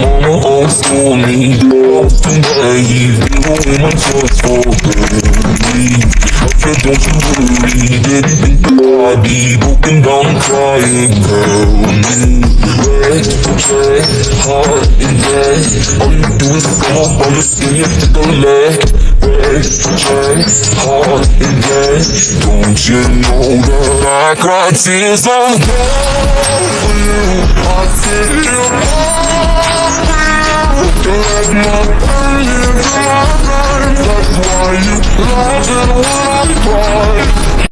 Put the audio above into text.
mama also me. Often naive, even when my thoughts fall baby. I said don't you worry, baby, think the body broken down and crying, girl. Heart and bed, all you do is come up on the scene, take a leg. Heart and bed, don't you know that I cry tears of love for you? I take you all for you. You're like my only life, that's why you laugh and when I cry.